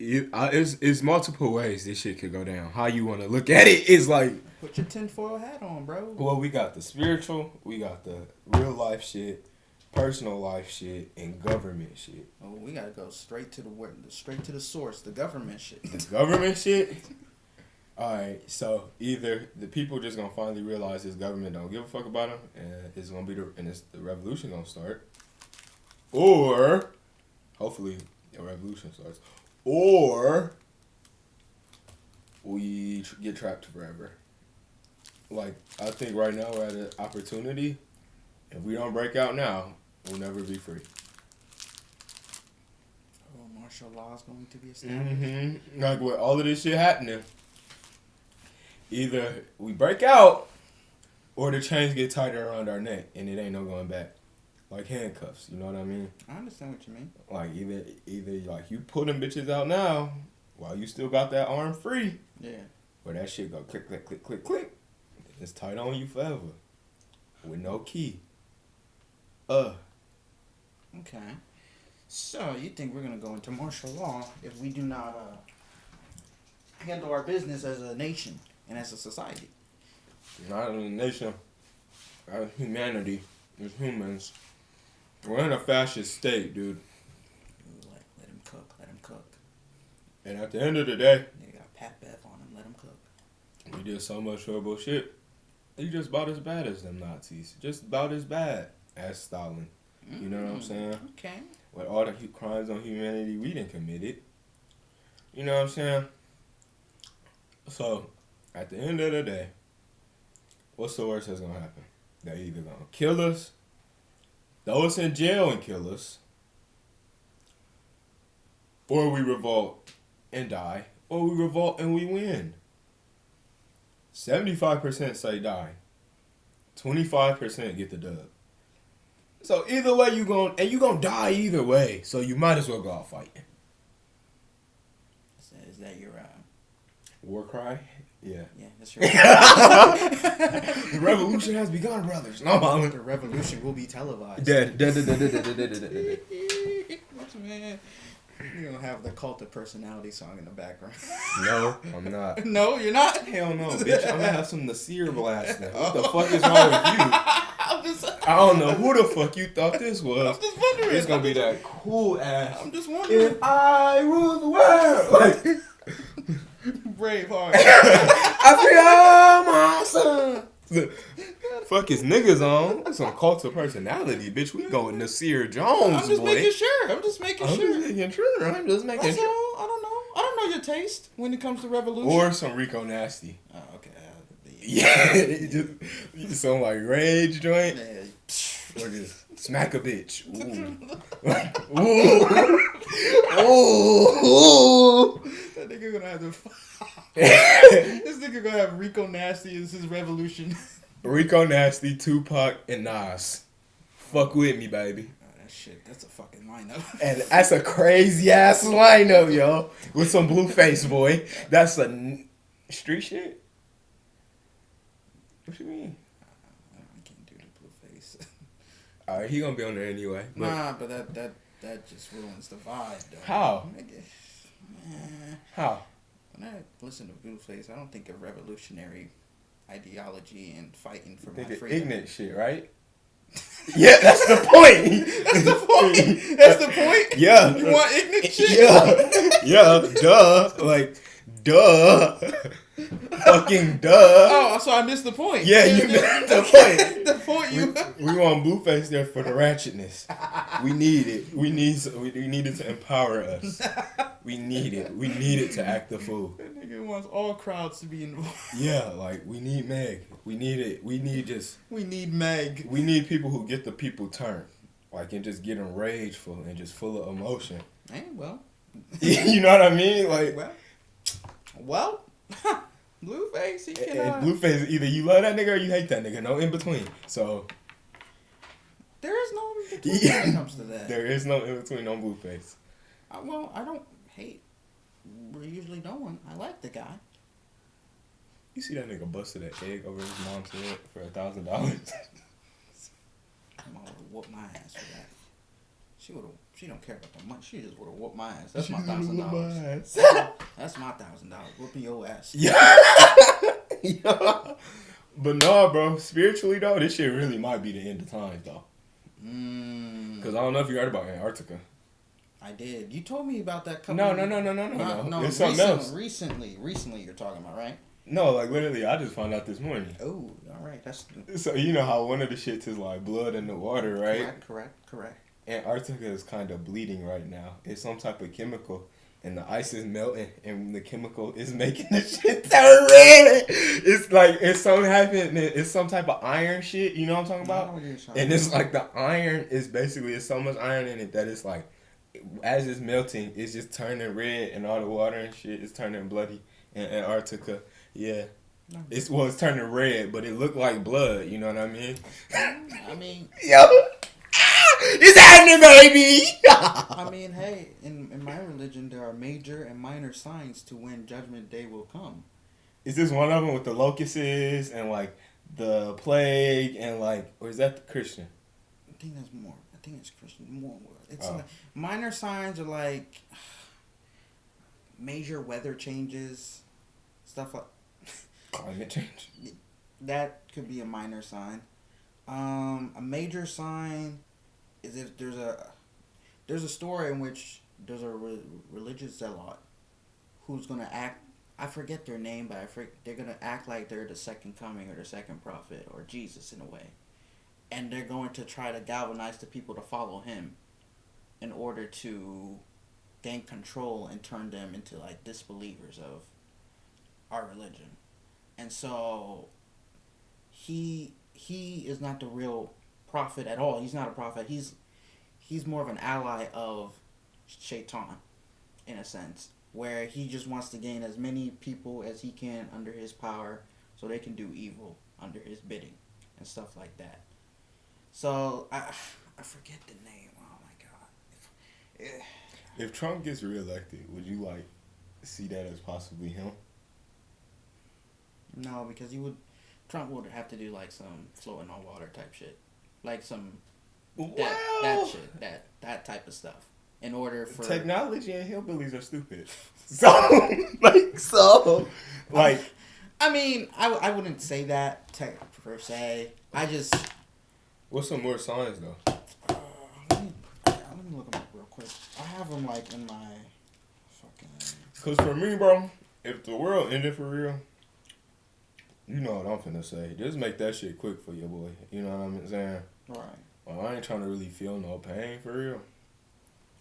It's multiple ways this shit could go down. How you want to look at it is like... Put your tinfoil hat on, bro. Well, we got the spiritual, we got the real life shit, personal life shit, and government shit. Oh, we gotta go straight to the source, the government shit. The government shit? Alright, so either the people just gonna finally realize this government don't give a fuck about them, and it's gonna be the revolution gonna start, or hopefully a revolution starts, or we get trapped forever. Like, I think right now we're at an opportunity. If we don't break out now, we'll never be free. Oh, martial law is going to be established. Mm-hmm. Like, with all of this shit happening, either we break out, or the chains get tighter around our neck, and it ain't no going back. Like handcuffs, you know what I mean? I understand what you mean. Like, either like, you pull them bitches out now, while you still got that arm free. Yeah. Or that shit go click, click, click, click, click. It's tight on you forever. With no key. Okay. So, you think we're going to go into martial law if we do not handle our business as a nation and as a society? Not as a nation. As humanity. As humans. We're in a fascist state, dude. Let him cook. Let him cook. And at the end of the day, They got Pat Bev on him. Let him cook. we did so much horrible shit. He just about as bad as them Nazis. Just about as bad as Stalin. You know what I'm saying? Okay. With all the crimes on humanity we didn't commit it. You know what I'm saying? So, at the end of the day, what's the worst that's going to happen? They're either going to kill us, throw us in jail and kill us, or we revolt and die, or we revolt and we win. 75% say die. 25% get the dub. So either way you gonna die either way. So you might as well go out fighting. Is that your War cry? Yeah. Yeah, that's your The revolution has begun, brothers. No, I'm The revolution will be televised. dead. What's man? You're gonna have the Cult of Personality song in the background. No, I'm not. No, you're not. Hell no, bitch. I'm gonna have some Nasir blasting. What the fuck is wrong with you? I don't know who the fuck you thought this was. I'm just wondering. It's gonna be that cool ass. I'm just wondering. If I rule the world, like Braveheart. I feel my son. Fuck his niggas on. That's some Cult of Personality, bitch. We going Nasir Jones, I'm just boy. making sure. I'm just making sure. I'm just making That's sure. all. I don't know. I don't know your taste when it comes to revolution. Or some Rico Nasty. Oh, okay. Yeah, you sound like Rage joint. Yeah. Or just smack a bitch. Ooh. Like, ooh. Ooh. That nigga gonna have to. This nigga gonna have Rico Nasty as his revolution. Rico Nasty, Tupac, and Nas. Fuck with me, baby. Oh, that shit. That's a fucking lineup. And that's a crazy ass lineup, yo. With some Blueface, boy. That's a street shit. What you mean? I can't do the Blueface. Alright, he gonna be on there anyway. But Nah, but that just ruins the vibe, though. How? Man, how? when I listen to Blueface, I don't think of revolutionary ideology and fighting for my Nigga, freedom. ignorant shit, right? Yeah, that's the point. That's the point. That's the point. Yeah. You want ignorant shit? Yeah. Duh. Like, duh. Fucking duh. Oh, so I missed the point. Yeah, you missed the point. The point you. We want Blueface there for the ratchetness. We need it. We need it to empower us. We need it. We need it to act the fool. That nigga wants all crowds to be involved. Yeah, like we need Meg. We need it. We need Meg. We need people who get the people turned, like and just getting rageful and just full of emotion. Hey, well. You know what I mean? Like, well. Blueface, he can. And Blueface, either you love that nigga or you hate that nigga. No in between. So there is no in between when it comes to that. There is no in between on Blueface. Well, I don't hate. We usually don't. I like the guy. You see that nigga busted an egg over his mom's head for $1,000? My mom would have whooped my ass for that. She don't care about the money. She just would have whooped my ass. That's my $1,000. That's my $1,000. Whooping your ass. Yeah. Yeah. But no, bro. Spiritually though, this shit really might be the end of times though. Because I don't know if you heard about Antarctica. I did. You told me about that. No. It's something else. Recently, you're talking about, right? No, like literally, I just found out this morning. Oh, all right. That's so you know how one of the shits is like blood in the water, right? Correct. Antarctica is kind of bleeding right now. It's some type of chemical, and the ice is melting, and the chemical is making the shit turn red. It's like it's something happening. It's some type of iron shit. You know what I'm talking about? And it's like the iron is basically it's so much iron in it that it's like as it's melting, it's just turning red, and all the water and shit is turning bloody in Antarctica. Yeah. It's turning red, but it looked like blood. You know what I mean? I mean, yo. It's happening, baby! I mean, hey, in my religion, there are major and minor signs to when Judgment Day will come. Is this one of them with the locusts and, like, the plague and, like, or is that the Christian? I think it's Christian. It's like, minor signs are, like, major weather changes, stuff like... Climate change. That could be a minor sign. A major sign... is if there's a story in which there's a religious zealot who's gonna act. I forget their name, but they're gonna act like they're the second coming or the second prophet or Jesus in a way, and they're going to try to galvanize the people to follow him, in order to gain control and turn them into like disbelievers of our religion, and so he is not the real prophet at all. He's not a prophet. He's more of an ally of Shaitan, in a sense, where he just wants to gain as many people as he can under his power, so they can do evil under his bidding and stuff like that. So I forget the name. Oh my god! If Trump gets reelected, would you like see that as possibly him? No, because Trump would have to do like some floating on water type shit. Like some that shit, that type of stuff. In order for technology and hillbillies are stupid. I mean, I wouldn't say that per se. I just. What's some more signs though? Let me look them up real quick. I have them like in my fucking. Cause for me, bro, if the world ended for real. You know what I'm finna say. Just make that shit quick for your boy. You know what I'm saying? Right. Well, I ain't trying to really feel no pain for real.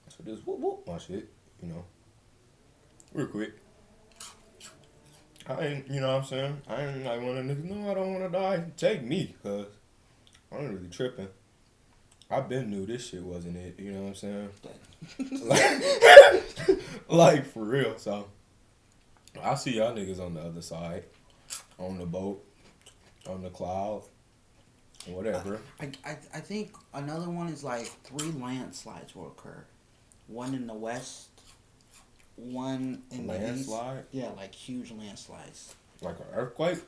So just whoop whoop my shit, you know. Real quick. I ain't, you know what I'm saying? I ain't like one of the niggas, no, I don't want to die. Take me, cuz I ain't really tripping. I been knew this shit wasn't it, you know what I'm saying? like for real, so. I see y'all niggas on the other side. On the boat, on the cloud, whatever. I think another one is like 3 landslides will occur. One in the west, one in the east. Landslide? Yeah, like huge landslides. Like an earthquake?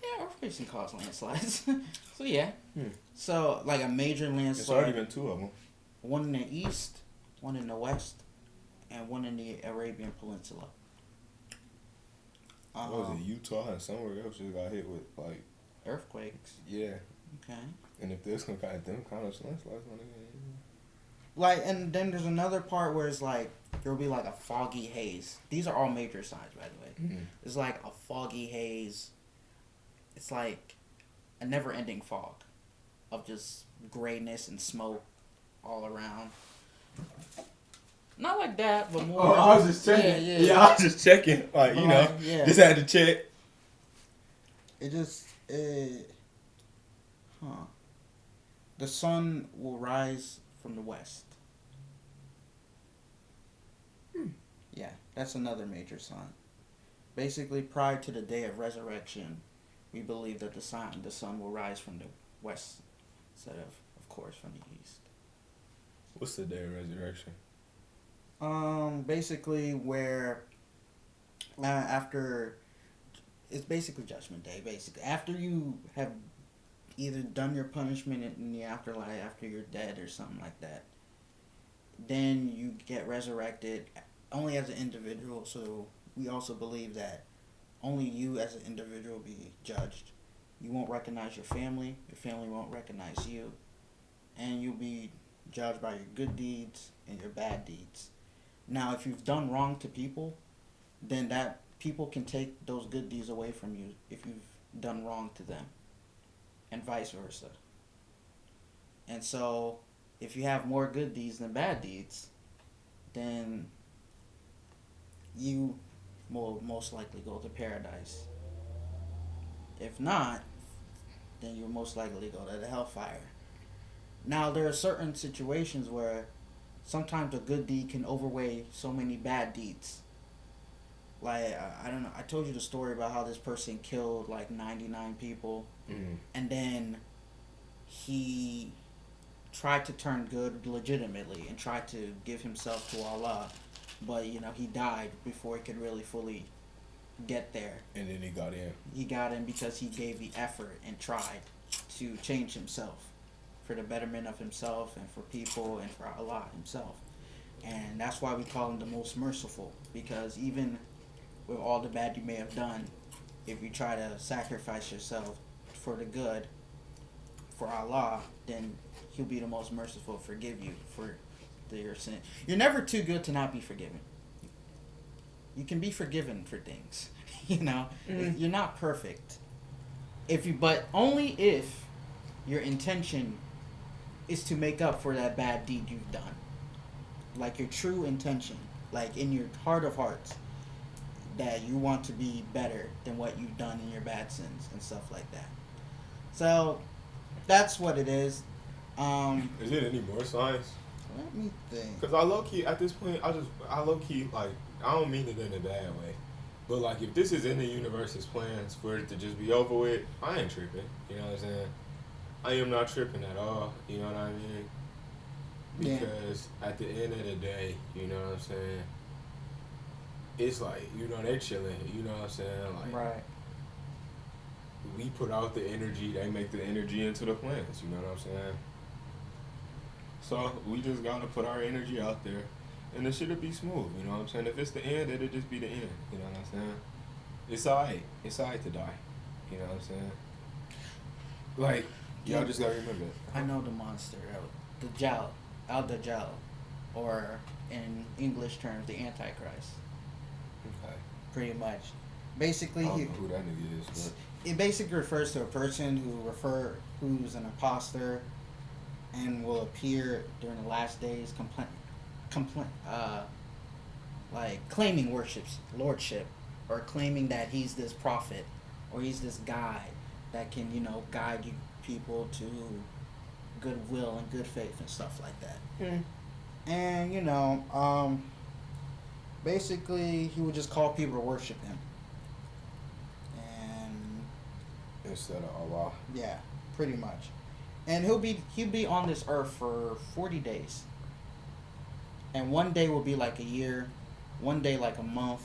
Yeah, earthquakes can cause landslides. So yeah. So like a major landslide. It's already been 2 of them. One in the east, one in the west, and one in the Arabian Peninsula. What was it, Utah and somewhere else just got hit with, like, Earthquakes. yeah. Okay. And if there's some kind of them kind of landslides on it, Like, and then there's another part where it's like there'll be like a foggy haze. These are all major signs, by the way. Mhm. It's like a foggy haze. It's like a never-ending fog of just grayness and smoke all around. Not like that, but more. Oh, I was just checking. Yeah. I was just checking. Like, you know, Yeah. just had to check. It just, the sun will rise from the west. Yeah, that's another major sign. Basically, prior to the day of resurrection, we believe that the sun will rise from the west instead of course, from the east. What's the day of resurrection? Basically where after it's basically Judgment Day. Basically, after you have either done your punishment in the afterlife, after you're dead or something like that, then you get resurrected only as an individual. So we also believe that only you as an individual will be judged. You won't recognize your family won't recognize you, and you'll be judged by your good deeds and your bad deeds. Now, if you've done wrong to people, then that people can take those good deeds away from you if you've done wrong to them, and vice versa. And so, if you have more good deeds than bad deeds, then you will most likely go to paradise. If not, then you'll most likely go to the hellfire. Now, there are certain situations where sometimes a good deed can overweigh so many bad deeds. Like, I don't know, I told you the story about how this person killed like 99 people, and then he tried to turn good legitimately and tried to give himself to Allah, but he died before he could really fully get there. And then he got in. He got in because he gave the effort and tried to change himself for the betterment of himself and for people and for Allah himself. And that's why we call him the most merciful, because even with all the bad you may have done, if you try to sacrifice yourself for the good, for Allah, then he'll be the most merciful, forgive you for your sin. You're never too good to not be forgiven. You can be forgiven for things, You're not perfect. But only if your intention is to make up for that bad deed you've done. Like your true intention, like in your heart of hearts, that you want to be better than what you've done in your bad sins and stuff like that. So that's what it is. Is it any more signs? Let me think. Because I low key, at this point, I low key, like, I don't mean it in a bad way. But, like, if this is in the universe's plans for it to just be over with, I ain't tripping. You know what I'm saying? I am not tripping at all. You know what I mean? Because at the end of the day, you know what I'm saying? It's like, they're chilling. You know what I'm saying? Like, right. We put out the energy, they make the energy into the plans. You know what I'm saying? So we just gotta put our energy out there, and it should be smooth. You know what I'm saying? If it's the end, it'll just be the end. You know what I'm saying? It's alright. It's alright to die. You know what I'm saying? Like, y'all just gotta remember it. I know the monster, Dajjal, Al-Dajjal, or in English terms, the Antichrist. Okay. Pretty much. Basically, I don't know who that nigga is, but it basically refers to a person who's an imposter and will appear during the last days, like claiming lordship, or claiming that he's this prophet, or he's this guy that can, guide you people to goodwill and good faith and stuff like that. And basically he would just call people to worship him. And instead of Allah. yeah, pretty much. And he'll be on this earth for 40 days. And one day will be like a year, one day like a month,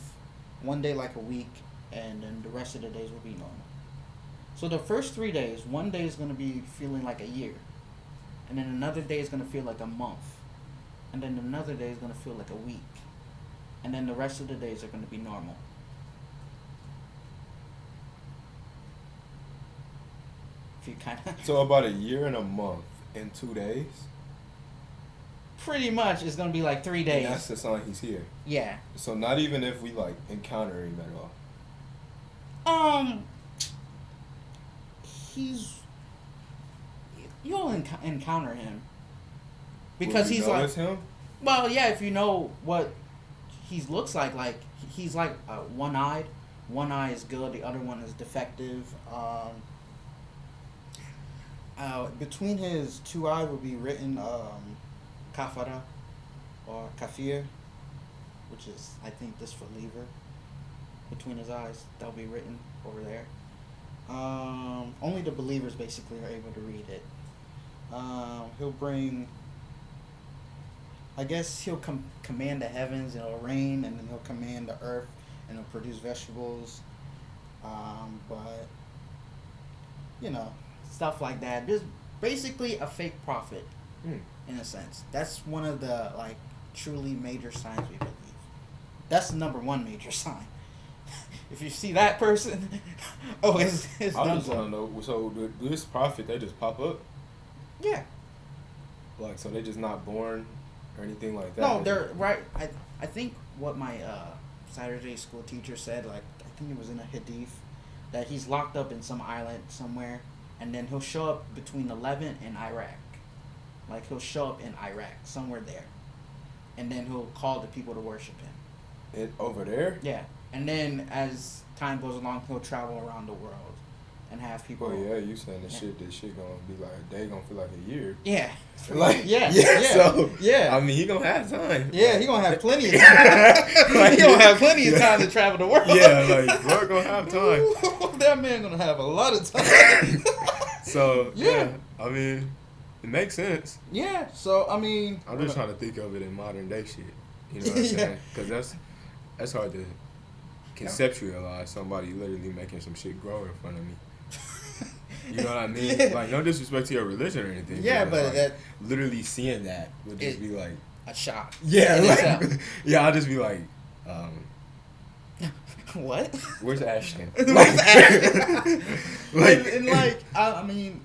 one day like a week, and then the rest of the days will be normal. So the first 3 days, one day is going to be feeling like a year, and then another day is going to feel like a month, and then another day is going to feel like a week, and then the rest of the days are going to be normal. If you kind of So about a year and a month and 2 days. pretty much it's gonna be like 3 days. And that's the sign he's here. Yeah. So not even if we like encounter him at all. He's you'll encounter him because Will we he's know like, it's him? well, yeah, if you know what he looks like he's like one-eyed. One eye is good, the other one is defective. Between his two eyes will be written kafara or kafir, which is I think disbeliever. Between his eyes, that'll be written over there. Only the believers basically are able to read it. He'll bring. I guess he'll command the heavens and it'll rain, and then he'll command the earth and it'll produce vegetables. But you know, stuff like that. Just basically a fake prophet, in a sense. That's one of the like truly major signs we believe. That's the number one major sign. If you see that person, oh, it's I just want to know. So do this prophet, they just pop up? Yeah. Like, so they just not born or anything like that? No, they're right. I think what my Saturday school teacher said, like I think it was in a hadith, that he's locked up in some island somewhere, and then he'll show up between Levant and Iraq. Like he'll show up in Iraq, somewhere there, and then he'll call the people to worship him. It over there? Yeah, and then as time goes along, he'll travel around the world and have people. Oh yeah, you saying this shit gonna be like a day, gonna feel like a year. Yeah. Like yeah. So yeah. I mean, he gonna have time. Yeah, he gonna have plenty of time. Like, he gonna have plenty of time to travel the world. Yeah, like bro gonna have time. That man gonna have a lot of time. So Yeah. I mean, it makes sense. Yeah. So I mean, I'm just trying to think of it in modern day shit. You know what I'm Yeah. saying? Because that's hard to conceptualize somebody literally making some shit grow in front of me. You know what I mean? Yeah. Like, no disrespect to your religion or anything. Yeah, it's but like, that literally seeing that would just be like, a shock. yeah, In like, itself. yeah. I'll just be like, What? where's Ashton? Where's Ashton? Like, and like, I mean,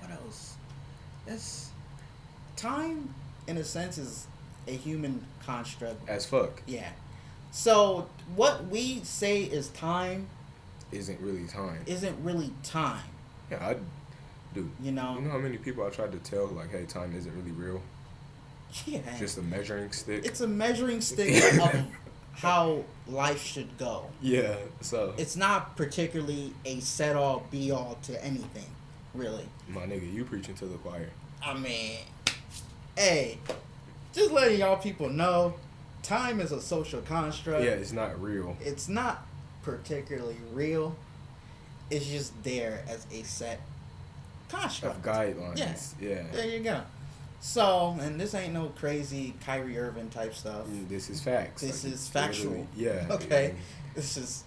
what else? It's time, in a sense, is a human construct. as fuck, Yeah. So what we say is time isn't really time. isn't really time. Yeah, dude. You know. You know how many people I tried to tell like, hey, time isn't really real. Yeah. It's just a measuring stick. It's a measuring stick of how life should go. Yeah. So It's not particularly a set all be all to anything, really. my nigga, you preaching to the choir. I mean, hey, just letting y'all people know, time is a social construct. Yeah, it's not real. It's not particularly real. It's just there as a set construct. Of guidelines. Yeah. There you go. So, and this ain't no crazy Kyrie Irving type stuff. This is facts. This Like, is factual. literally, yeah. Okay. This is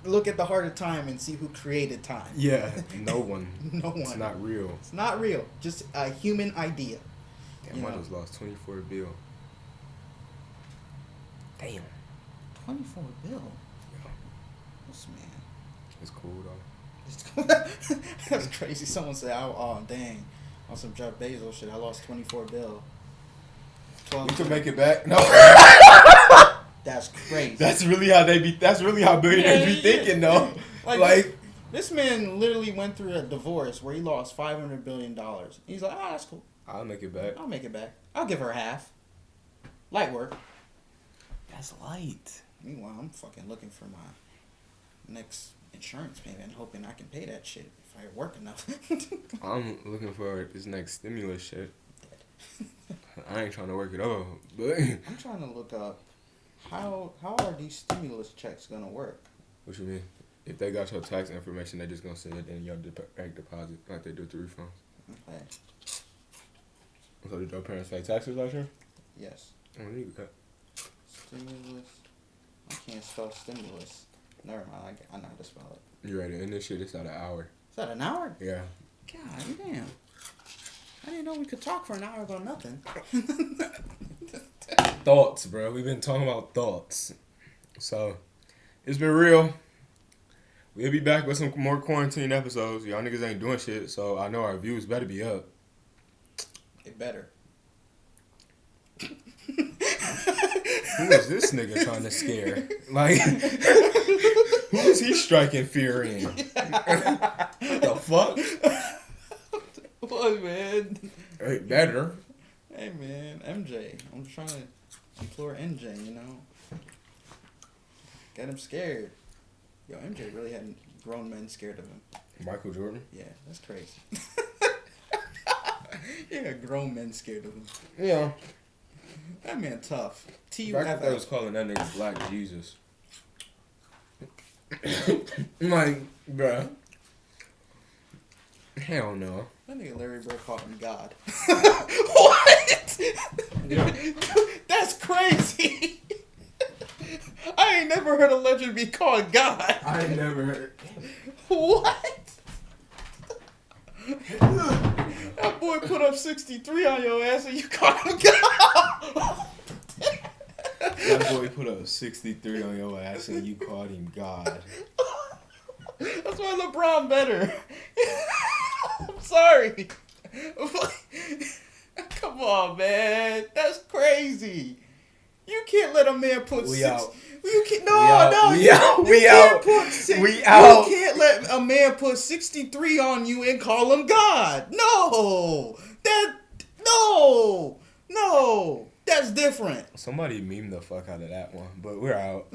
look at the heart of time and see who created time. Yeah. No one. No one. It's not real. It's not real. Just a human idea. Damn, You I know. just lost 24 bill. Damn. 24 bill. Yeah. This man. It's cool though. That's crazy. Someone said, "Oh, dang, on some Jeff Bezos shit, I lost 24 bill." 12 We can make it back. No. That's crazy. That's really how they be. That's really how billionaires be thinking though. Like this man literally went through a divorce where he lost $500 billion. He's like, "Oh, that's cool. I'll make it back. I'll make it back. I'll give her half. Light work." That's light. Meanwhile, I'm fucking looking for my next insurance payment, hoping I can pay that shit if I work enough. I'm looking for this next stimulus shit. I ain't trying to work it all, but I'm trying to look up how are these stimulus checks gonna work? what you mean? If they got your tax information, they just gonna send it in your bank deposit like they do to refunds. Okay. So did your parents pay taxes last year? Yes. Oh, you got. Stimulus. I can't spell stimulus. Never mind. I know how to spell it. You ready? And this shit is at an hour. Is that an hour? Yeah. God damn. I didn't know we could talk for an hour about nothing. Thoughts, bro. We've been talking about thoughts. So, it's been real. We'll be back with some more quarantine episodes. Y'all niggas ain't doing shit, so I know our views better be up. It better. Who is this nigga trying to scare? Like, who is he striking fear in? The fuck? What, man? It better. Hey, man. MJ. I'm trying to implore MJ, you know? Get him scared. Yo, MJ really had grown men scared of him. Michael Jordan? Yeah, that's crazy. Yeah, grown men scared of him. Yeah. That man tough. Back when I was calling that nigga Black Jesus. Like, bruh. Hell no. That nigga Larry Bird called him God. What? That's crazy. I ain't never heard a legend be called God. I ain't never heard. What? That boy put up 63 on your ass and you called him God. That boy put up 63 on your ass and you called him God. That's why LeBron better. I'm sorry. Come on, man. That's crazy. You can't let a man put We six. out. You can't. We No, out. no. We you, out. you We can't out. Put six, We you out. can't let a man put 63 on you and call him God. No. No. That's different. Somebody meme the fuck out of that one, but we're out.